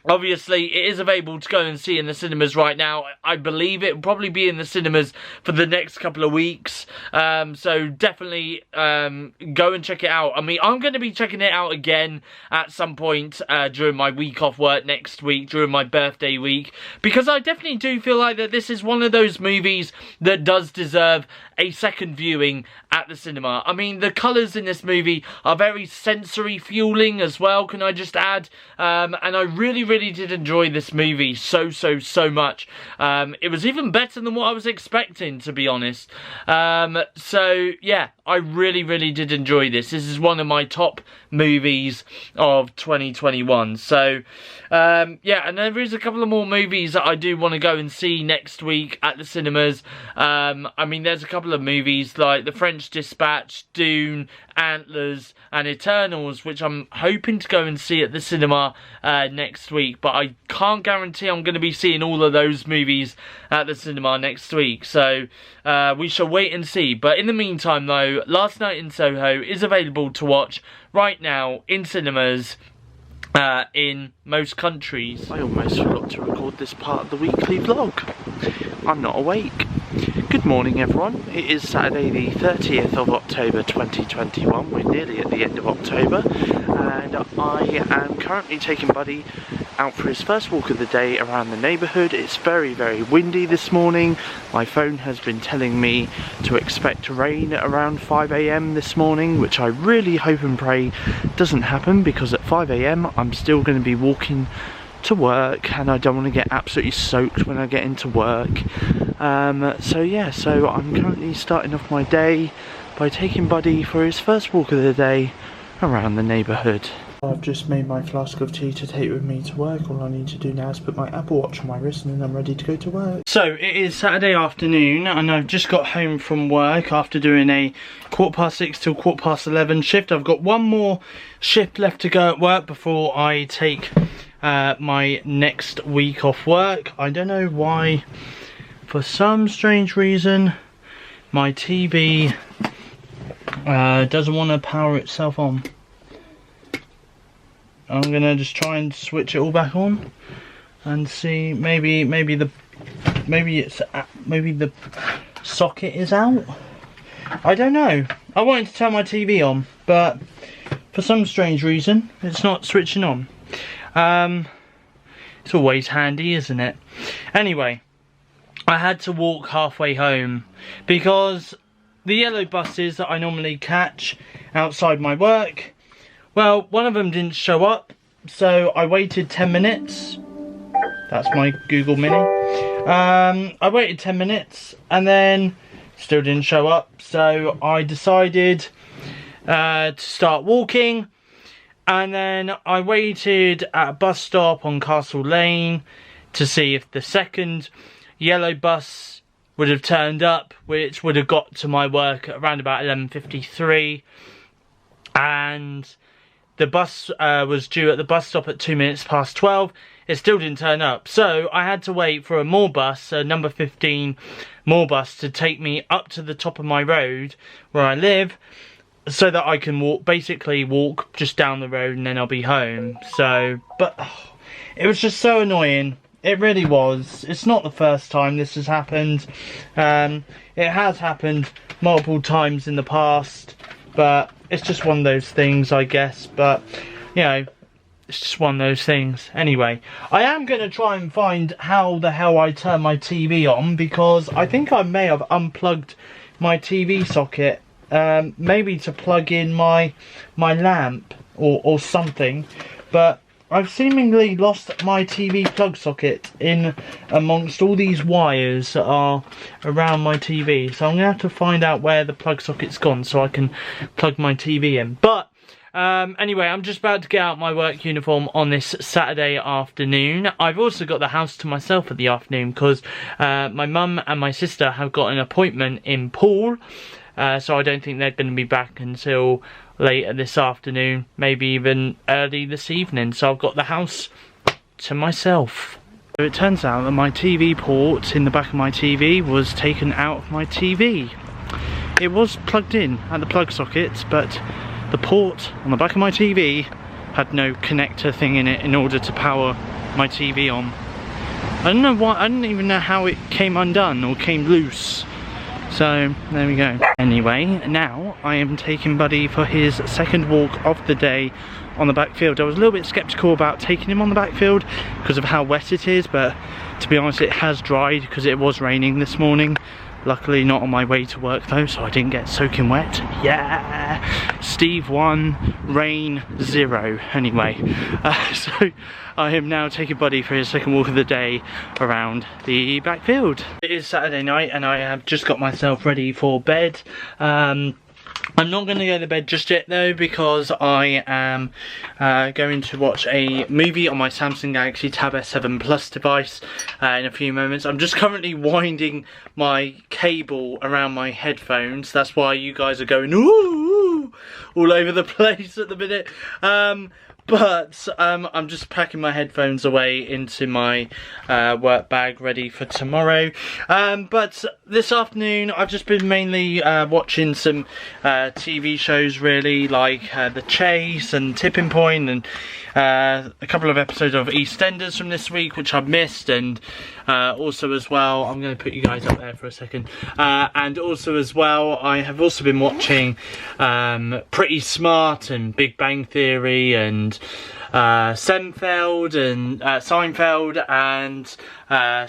Obviously, it is available to go and see in the cinemas right now. I believe it will probably be in the cinemas for the next couple of weeks. So definitely go and check it out. I mean, I'm going to be checking it out again at some point during my week off work next week, during my birthday week. Because I definitely do feel like that this is one of those movies that does deserve a second viewing at the cinema. I mean, the colours in this movie are very sensory fueling as well, can I just add. And I really did enjoy this movie so much. It was even better than what I was expecting, to be honest. So yeah, I really did enjoy this. This is one of my top movies of 2021. So yeah, and there is a couple of more movies that I do want to go and see next week at the cinemas. I mean, there's a couple of movies like The French Dispatch, Dune, Antlers and Eternals, which I'm hoping to go and see at the cinema next week, but I can't guarantee I'm going to be seeing all of those movies at the cinema next week, so we shall wait and see. But in the meantime though, Last Night in Soho is available to watch right now in cinemas in most countries. I almost forgot to record this part of the weekly vlog. I'm not awake. Good morning everyone, it is Saturday the 30th of October 2021, we're nearly at the end of October, and I am currently taking Buddy out for his first walk of the day around the neighbourhood. It's very windy this morning. My phone has been telling me to expect rain around 5 AM this morning, which I really hope and pray doesn't happen, because at 5 AM I'm still going to be walking to work and I don't want to get absolutely soaked when I get into work. So yeah, so I'm currently starting off my day by taking Buddy for his first walk of the day around the neighbourhood. I've just made my flask of tea to take with me to work. All I need to do now is put my Apple Watch on my wrist and then I'm ready to go to work. So it is Saturday afternoon and I've just got home from work after doing a 6:15 till 11:15 shift. I've got one more shift left to go at work before I take my next week off work. I don't know why, for some strange reason, my TV doesn't want to power itself on. I'm gonna just try and switch it all back on and see. Maybe the socket is out. I don't know. I wanted to turn my TV on, but for some strange reason it's not switching on. It's always handy, isn't it? Anyway, I had to walk halfway home because the yellow buses that I normally catch outside my work, well, one of them didn't show up, so I waited 10 minutes. That's my Google Mini. I waited 10 minutes and then still didn't show up, so I decided to start walking, and then I waited at a bus stop on Castle Lane to see if the second yellow bus would have turned up, which would have got to my work at around about 11:53, and the bus was due at the bus stop at 2 minutes past 12. It still didn't turn up, so I had to wait for a more bus, number 15 more bus, to take me up to the top of my road where I live, so that I can basically walk just down the road and then I'll be home. So, but it was just so annoying. It really was. It's not the first time this has happened. It has happened multiple times in the past, but it's just one of those things, I guess. But, you know, it's just one of those things. Anyway, I am going to try and find how the hell I turn my TV on, because I think I may have unplugged my TV socket, maybe to plug in my lamp or something, but I've seemingly lost my TV plug socket in amongst all these wires that are around my TV, so I'm going to have to find out where the plug socket's gone so I can plug my TV in. But anyway, I'm just about to get out my work uniform on this Saturday afternoon. I've also got the house to myself at the afternoon because my mum and my sister have got an appointment in Poole, so I don't think they're going to be back until later this afternoon, maybe even early this evening, so I've got the house to myself. So it turns out that my TV port in the back of my TV was taken out of my TV. It was plugged in at the plug socket, but the port on the back of my TV had no connector thing in it in order to power my TV on. I don't know why, I didn't even know how it came undone or came loose. So there we go. Anyway, now I am taking Buddy for his second walk of the day on the backfield. I was a little bit sceptical about taking him on the backfield because of how wet it is, but to be honest, it has dried because it was raining this morning. Luckily not on my way to work though, so I didn't get soaking wet. Yeah! Steve 1, rain 0. Anyway, so I am now taking Buddy for his second walk of the day around the backfield. It is Saturday night and I have just got myself ready for bed. I'm not going to go to bed just yet though, because I am going to watch a movie on my Samsung Galaxy Tab S7 Plus device in a few moments. I'm just currently winding my cable around my headphones. That's why you guys are going ooh all over the place at the minute. But I'm just packing my headphones away into my work bag ready for tomorrow. But this afternoon I've just been mainly watching some TV shows really, like The Chase and Tipping Point, and a couple of episodes of EastEnders from this week which I've missed, and also as well, I'm going to put you guys up there for a second, and also as well I have also been watching Pretty Smart and Big Bang Theory and Seinfeld and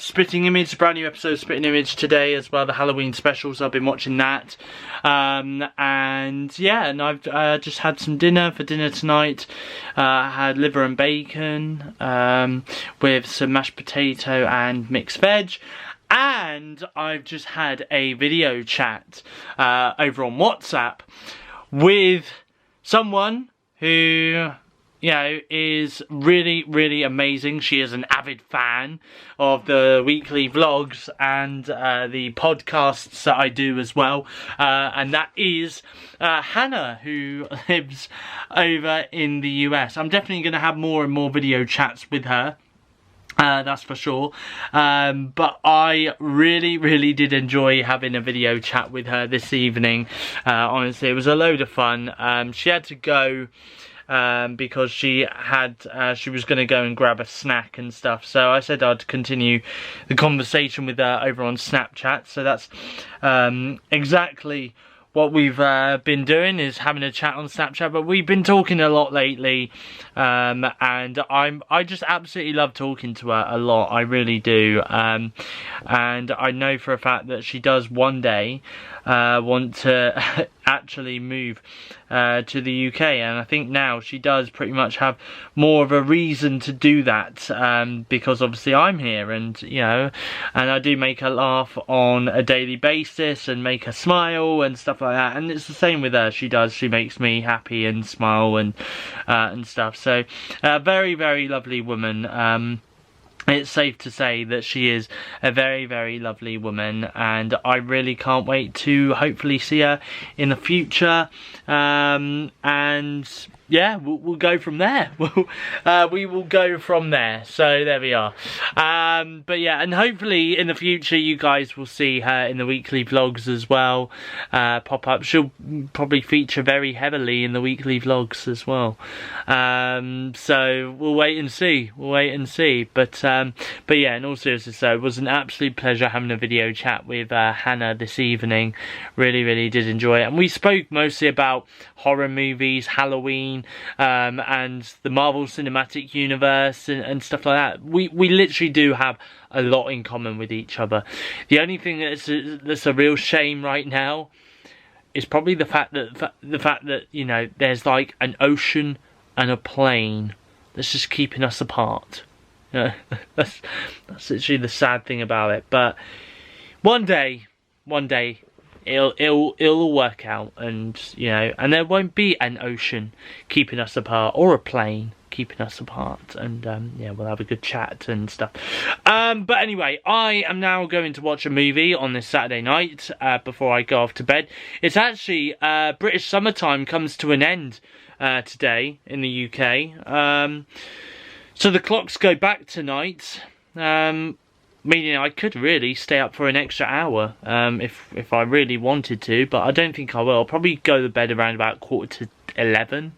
Spitting Image, brand new episode of Spitting Image today as well, the Halloween specials. I've been watching that, and yeah, and I've just had some dinner for dinner tonight. I had liver and bacon with some mashed potato and mixed veg, and I've just had a video chat over on WhatsApp with someone who, you know, is really amazing. She is an avid fan of the weekly vlogs and the podcasts that I do as well, and that is Hannah, who lives over in the US. I'm definitely going to have more and more video chats with her. That's for sure, but I really did enjoy having a video chat with her this evening. Honestly, it was a load of fun. She had to go because she was going to go and grab a snack and stuff, so I said I'd continue the conversation with her over on Snapchat. So that's exactly what we've been doing is having a chat on Snapchat, but we've been talking a lot lately, and I just absolutely love talking to her a lot. I really do, and I know for a fact that she does one day want to actually move to the UK, and I think now she does pretty much have more of a reason to do that, because obviously I'm here, and you know, and I do make her laugh on a daily basis and make her smile and stuff like that, and it's the same with her. She makes me happy and smile and stuff. So very, very lovely woman. It's safe to say that she is a very, very lovely woman, and I really can't wait to hopefully see her in the future, and yeah, we'll go from there. We will go from there. So there we are. But yeah, and hopefully in the future you guys will see her in the weekly vlogs as well, pop up. She'll probably feature very heavily in the weekly vlogs as well. So we'll wait and see. But yeah, in all seriousness though, it was an absolute pleasure having a video chat with Hannah this evening. Really, really did enjoy it. And we spoke mostly about horror movies, Halloween, and the Marvel Cinematic Universe and stuff like that. We literally do have a lot in common with each other. The only thing that's a real shame right now is probably the fact that you know, there's like an ocean and a plane that's just keeping us apart. You know, that's literally the sad thing about it. But one day it'll all work out, and you know, and there won't be an ocean keeping us apart or a plane keeping us apart, and yeah, we'll have a good chat and stuff. But anyway, I am now going to watch a movie on this Saturday night before I go off to bed. It's actually British summertime comes to an end today in the UK, so the clocks go back tonight, meaning I could really stay up for an extra hour if I really wanted to, but I don't think I will. I'll probably go to bed around about 11:15,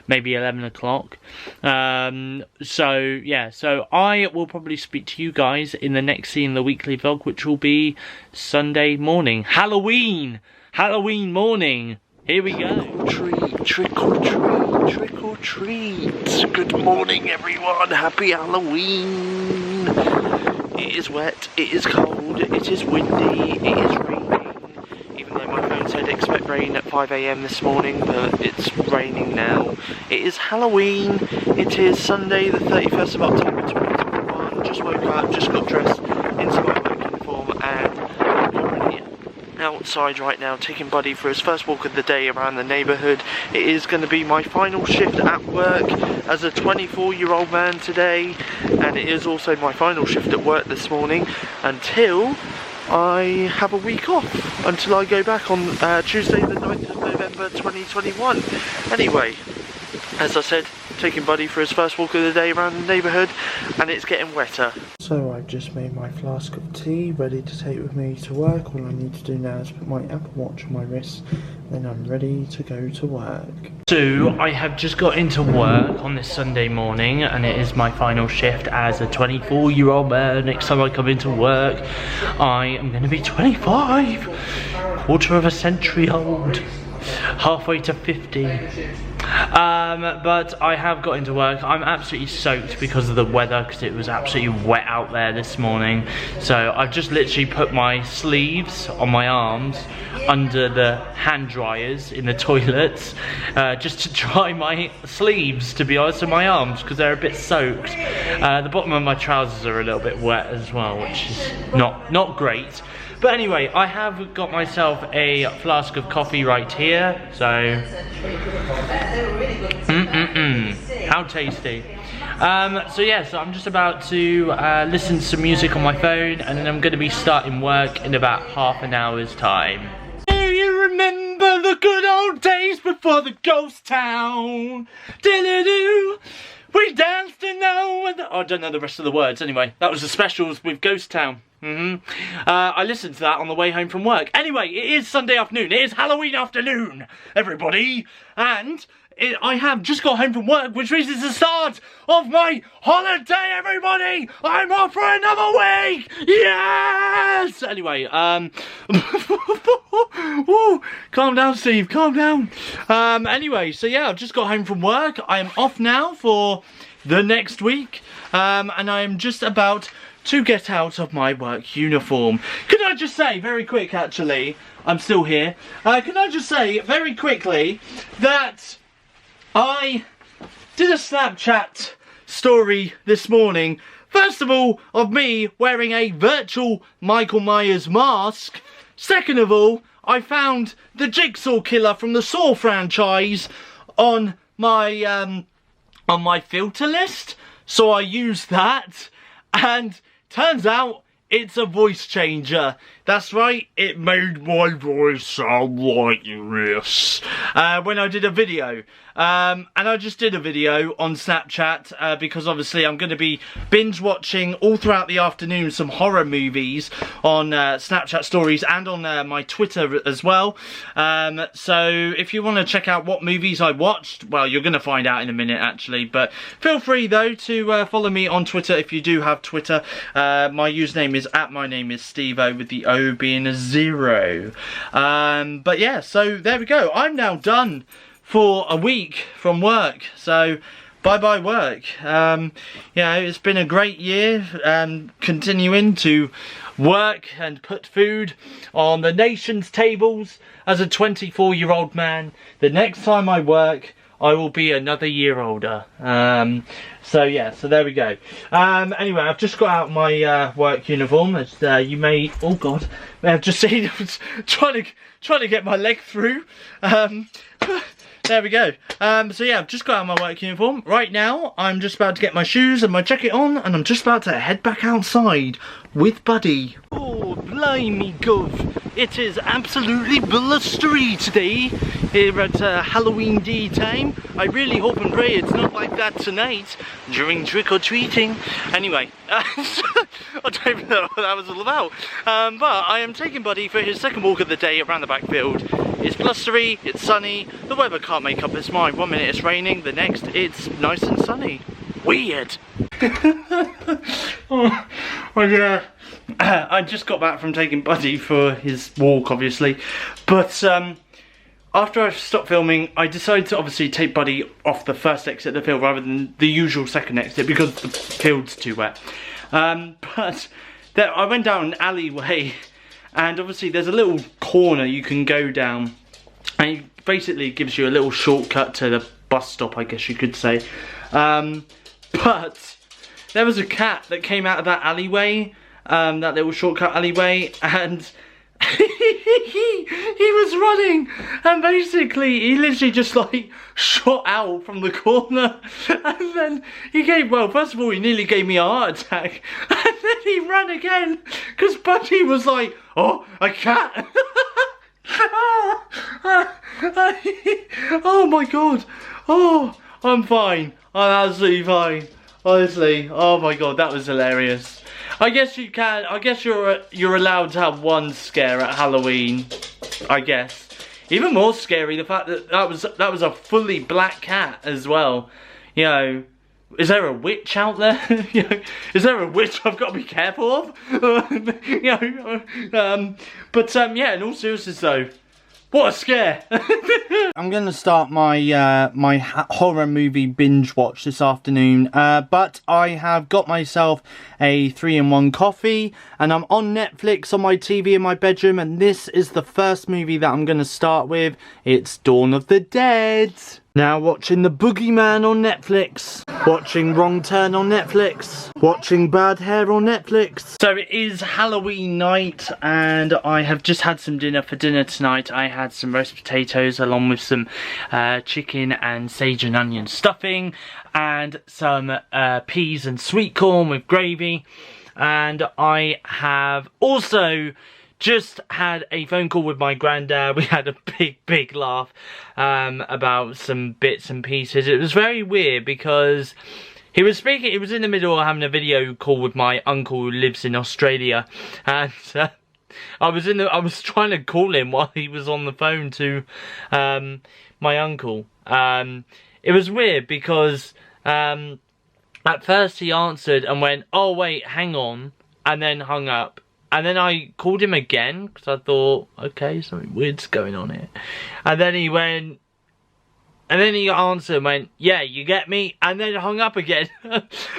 maybe 11 o'clock. So yeah, so I will probably speak to you guys in the next scene, the weekly vlog, which will be Sunday morning, Halloween morning. Here we go. Trick or treat. Good morning everyone, happy Halloween. It is wet, it is cold, it is windy, it is raining. Even though my phone said expect rain at 5 AM this morning, but it's raining now. It is Halloween, it is Sunday the 31st of October 2021. Just woke up, just got dressed into my work uniform, and I'm currently outside right now taking Buddy for his first walk of the day around the neighbourhood. It is going to be my final shift at work as a 24-year-old man today, and it is also my final shift at work this morning until I have a week off, until I go back on Tuesday the 9th of November 2021. Anyway, as I said, taking Buddy for his first walk of the day around the neighbourhood, and it's getting wetter. So I've just made my flask of tea ready to take with me to work. All I need to do now is put my Apple Watch on my wrist, then I'm ready to go to work. So I have just got into work on this Sunday morning, and it is my final shift as a 24-year-old man. Next time I come into work, I am going to be 25, quarter of a century old, halfway to 50. But I have got into work. I'm absolutely soaked because of the weather, because it was absolutely wet out there this morning. So I've just literally put my sleeves on my arms under the hand dryers in the toilets, just to dry my sleeves, to be honest, and my arms, because they're a bit soaked. The bottom of my trousers are a little bit wet as well, which is not great. But anyway, I have got myself a flask of coffee right here, so how tasty. So yeah, so I'm just about to listen to some music on my phone, and then I'm going to be starting work in about half an hour's time. Do you remember the good old days before the ghost town? Diddle-doo. We danced in the... Oh, I don't know the rest of the words. Anyway, that was the specials with Ghost Town. I listened to that on the way home from work. Anyway, it is Sunday afternoon. It is Halloween afternoon, everybody. And I have just got home from work, which means it's the start of my holiday, everybody! I'm off for another week! Yes! Anyway, woo, calm down, Steve, calm down. Anyway, so yeah, I've just got home from work. I am off now for the next week, and I am just about to get out of my work uniform. Can I just say, very quick actually, I'm still here, can I just say very quickly that I did a Snapchat story this morning, first of all, of me wearing a virtual Michael Myers mask. Second of all, I found the Jigsaw Killer from the Saw franchise on my filter list, so I used that, and turns out it's a voice changer. That's right, it made my voice sound like this when I did a video. And I just did a video on Snapchat because obviously I'm going to be binge watching all throughout the afternoon some horror movies on Snapchat stories and on my Twitter as well. So if you want to check out what movies I watched, well, you're going to find out in a minute actually, but feel free though to follow me on Twitter if you do have Twitter. My username is @mynameisStevo with the O being a 0. But yeah, so there we go. I'm now done for a week from work, so bye bye work. You know, it's been a great year, continuing to work and put food on the nation's tables as a 24-year-old man. The next time I work, I will be another year older. So yeah, so there we go. Anyway, I've just got out my work uniform, as you may, oh god, may have just seen. I was trying to get my leg through. There we go. So yeah, I've just got out my work uniform. Right now, I'm just about to get my shoes and my jacket on, and I'm just about to head back outside with Buddy. Oh, blimey gov. It is absolutely blustery today here at Halloween Day time. I really hope and pray it's not like that tonight during trick-or-treating. Anyway, I don't even know what that was all about. But I am taking Buddy for his second walk of the day around the backfield. It's blustery, it's sunny, the weather can't make up its mind. 1 minute it's raining, the next it's nice and sunny. Weird. Oh, well, yeah. I just got back from taking Buddy for his walk, obviously. But after I stopped filming, I decided to obviously take Buddy off the first exit of the field rather than the usual second exit because the field's too wet. But I went down an alleyway, and obviously there's a little corner you can go down, and it basically gives you a little shortcut to the bus stop, I guess you could say. But there was a cat that came out of that alleyway, that little shortcut alleyway, and he was running, and basically he literally just like shot out from the corner, and then he gave, well, first of all he nearly gave me a heart attack, and then he ran again because Buddy was like, oh, a cat. Oh my god. Oh, I'm fine, I'm absolutely fine, honestly. Oh my god, that was hilarious. I guess you can. I guess you're allowed to have one scare at Halloween. I guess. Even more scary, the fact that that was a fully black cat as well. You know, is there a witch out there? You know, is there a witch I've got to be careful of? You know, but yeah. In all seriousness, though, what a scare! I'm going to start my my horror movie binge watch this afternoon, but I have got myself a 3-in-1 coffee, and I'm on Netflix on my TV in my bedroom, and this is the first movie that I'm going to start with. It's Dawn of the Dead. Now watching The Boogeyman on Netflix, watching Wrong Turn on Netflix, watching Bad Hair on Netflix. So it is Halloween night, and I have just had some dinner for dinner tonight. I had some roast potatoes along with some chicken and sage and onion stuffing, and some peas and sweet corn with gravy. And I have also just had a phone call with my granddad. We had a big laugh about some bits and pieces. It was very weird because he was speaking, he was in the middle of having a video call with my uncle who lives in Australia, and I was trying to call him while he was on the phone to my uncle. It was weird because at first he answered and went, "Oh wait, hang on," and then hung up. And then I called him again because I thought, okay, something weird's going on here. And then he went, and then he answered and went, "Yeah, you get me?" And then hung up again.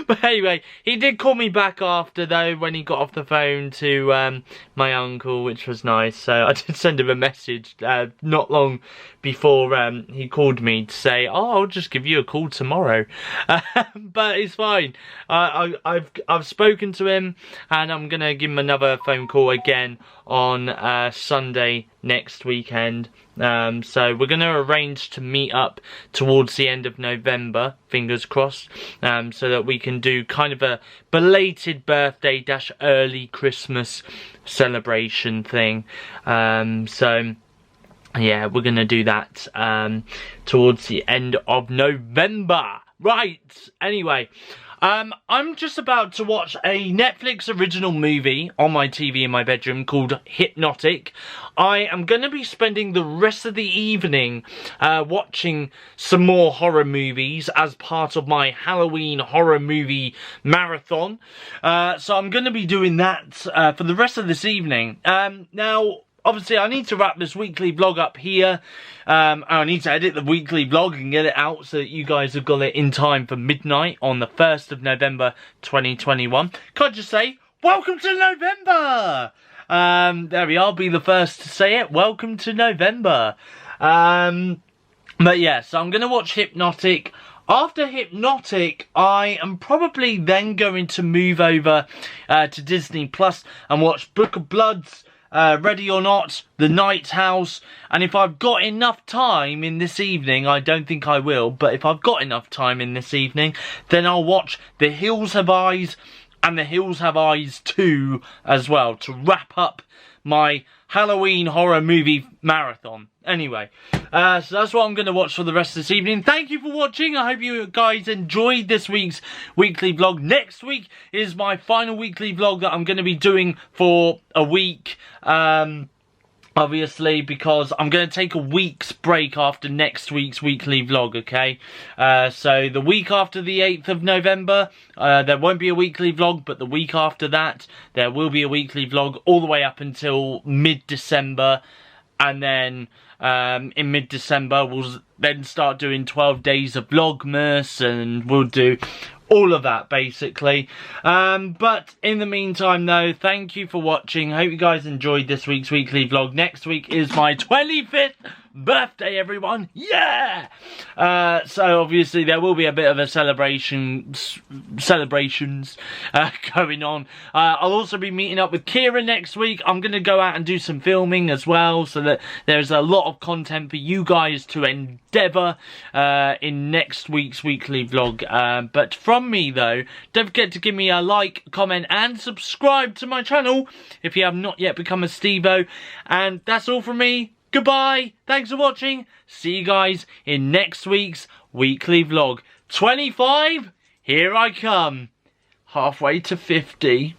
But anyway, he did call me back after, though, when he got off the phone to my uncle, which was nice. So I did send him a message not long before he called me to say, "Oh, I'll just give you a call tomorrow." But it's fine. I've spoken to him, and I'm going to give him another phone call again on Sunday next weekend. So we're going to arrange to meet up towards the end of November, fingers crossed, so that we can do kind of a belated birthday / early Christmas celebration thing. So yeah, we're going to do that towards the end of November. Right, anyway. I'm just about to watch a Netflix original movie on my TV in my bedroom called Hypnotic. I am going to be spending the rest of the evening watching some more horror movies as part of my Halloween horror movie marathon. So I'm going to be doing that for the rest of this evening. Now, obviously, I need to wrap this weekly vlog up here. I need to edit the weekly vlog and get it out so that you guys have got it in time for midnight on the 1st of November 2021. Can I just say, welcome to November! There we are, I'll be the first to say it. Welcome to November. But yeah, so I'm going to watch Hypnotic. After Hypnotic, I am probably then going to move over to Disney Plus and watch Book of Bloods, Ready or Not, The Night House, and if I've got enough time in this evening, I don't think I will, but if I've got enough time in this evening, then I'll watch The Hills Have Eyes and The Hills Have Eyes 2 as well, to wrap up my Halloween horror movie marathon. Anyway, so that's what I'm going to watch for the rest of this evening. Thank you for watching. I hope you guys enjoyed this week's weekly vlog. Next week is my final weekly vlog that I'm going to be doing for a week. Obviously, because I'm going to take a week's break after next week's weekly vlog, okay? So the week after the 8th of November, there won't be a weekly vlog, but the week after that, there will be a weekly vlog all the way up until mid-December. And then in mid-December, we'll then start doing 12 days of Vlogmas, and we'll do all of that, basically. But in the meantime, though, thank you for watching. Hope you guys enjoyed this week's weekly vlog. Next week is my 25th birthday, everyone. Yeah! So obviously there will be a bit of a celebrations going on. I'll also be meeting up with Kira next week. I'm going to go out and do some filming as well, so that there's a lot of content for you guys to endeavour in next week's weekly vlog. But from me, though, don't forget to give me a like, comment and subscribe to my channel if you have not yet become a Stevo. And that's all from me. Goodbye, thanks for watching, see you guys in next week's weekly vlog. 25, here I come, halfway to 50.